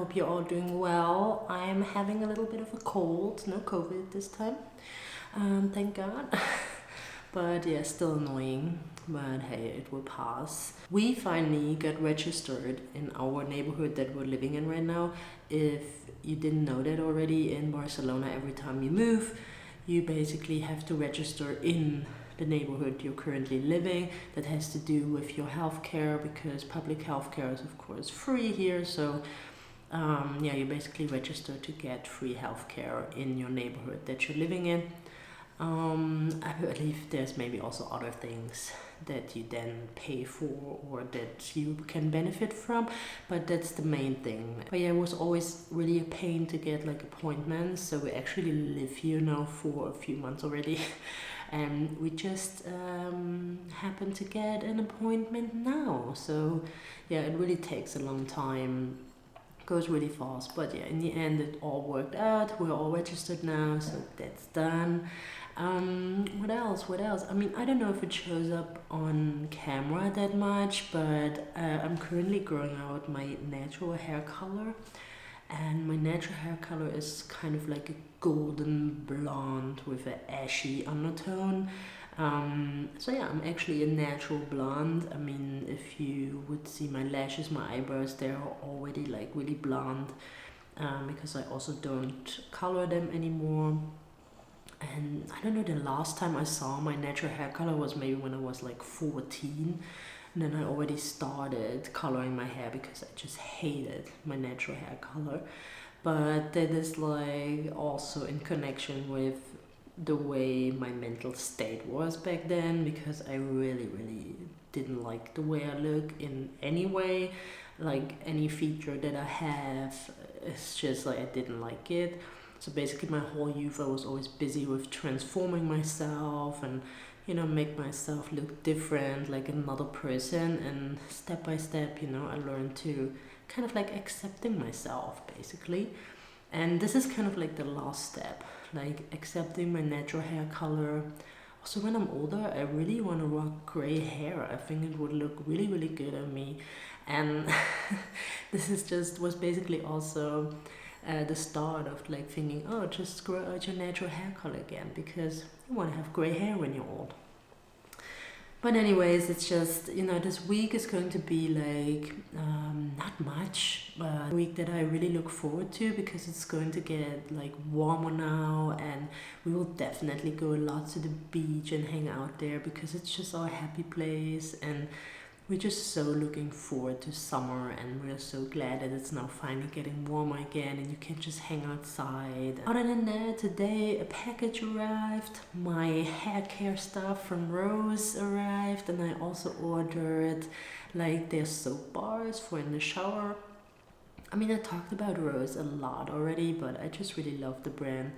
hope you're all doing well. I'm having a little bit of a cold, no COVID this time, thank God. But yeah, still annoying, but hey, it will pass. We finally got registered in our neighborhood that we're living in right now. If you didn't know that already, in Barcelona, every time you move, you basically have to register in the neighborhood you're currently living. That has to do with your healthcare, because public healthcare is of course free here. So yeah, you basically register to get free healthcare in your neighborhood that you're living in. I believe there's maybe also other things that you then pay for or that you can benefit from, but that's the main thing. But yeah, it was always really a pain to get like appointments, so we actually live here now for a few months already. And we just happened to get an appointment now. So yeah, it really takes a long time, goes really fast, but yeah, in the end it all worked out. We're all registered now, so that's done. What else? I mean, I don't know if it shows up on camera that much, but I'm currently growing out my natural hair color, and my natural hair color is kind of like a golden blonde with an ashy undertone. So yeah, I'm actually a natural blonde. I mean, if you would see my lashes, my eyebrows, they're already like really blonde, because I also don't color them anymore. And I don't know, the last time I saw my natural hair color was maybe when I was like 14. And then I already started coloring my hair because I just hated my natural hair color. But that is like also in connection with the way my mental state was back then, because I really didn't like the way I look in any way. Like any feature that I have, it's just like I didn't like it. So basically my whole youth I was always busy with transforming myself and, you know, make myself look different, like another person. And step by step, you know, I learned to kind of like accepting myself basically. And this is kind of like the last step, like accepting my natural hair color. Also, when I'm older, I really want to rock gray hair. I think it would look really good on me. And this is just was basically also the start of like thinking, oh, just grow out your natural hair color again, because you want to have gray hair when you're old. But anyways, it's just, you know, this week is going to be like not much, but a week that I really look forward to, because it's going to get like warmer now, and we will definitely go a lot to the beach and hang out there, because it's just our happy place. And we're just so looking forward to summer, and we're so glad that it's now finally getting warmer again and you can just hang outside. Other than that, today a package arrived. My hair care stuff from Rose arrived, and I also ordered like their soap bars for in the shower. I mean, I talked about Rose a lot already, but I just really love the brand.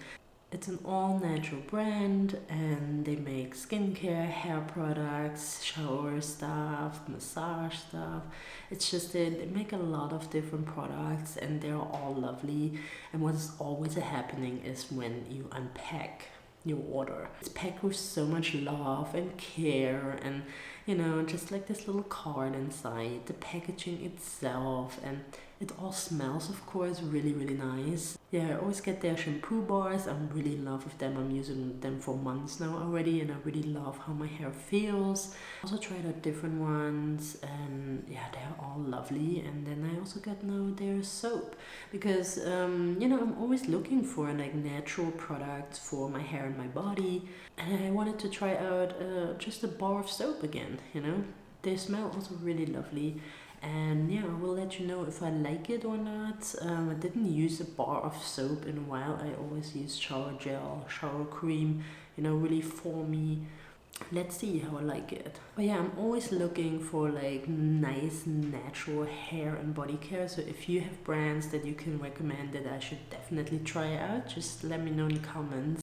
It's an all-natural brand, and they make skincare, hair products, shower stuff, massage stuff. It's just that they make a lot of different products, and they're all lovely. And what is always happening is when you unpack your order, it's packed with so much love and care, and you know, just like this little card inside, the packaging itself, and it all smells, of course, really nice. Yeah, I always get their shampoo bars. I'm really in love with them. I'm using them for months now already, and I really love how my hair feels. I also tried out different ones, and yeah, they're all lovely. And then I also got now their soap, because you know, I'm always looking for like natural products for my hair and my body, and I wanted to try out just a bar of soap again. You know, they smell also really lovely. And yeah, I will let you know if I like it or not. I didn't use a bar of soap in a while. I always use shower gel, shower cream, you know, really foamy. Let's see how I like it. But yeah, I'm always looking for like nice natural hair and body care. So if you have brands that you can recommend that I should definitely try out, just let me know in the comments.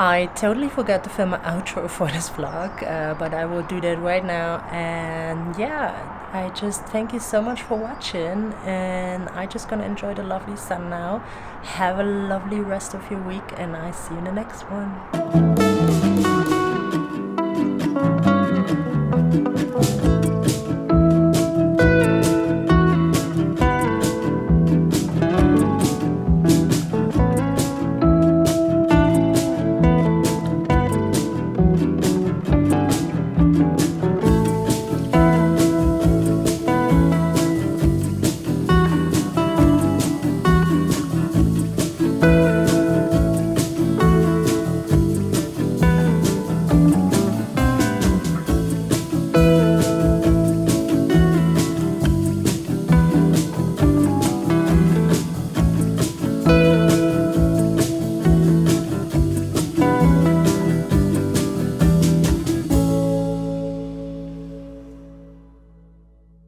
I totally forgot to film an outro for this vlog, but I will do that right now. And yeah, I just thank you so much for watching, and I just gonna enjoy the lovely sun now. Have a lovely rest of your week, and I see you in the next one.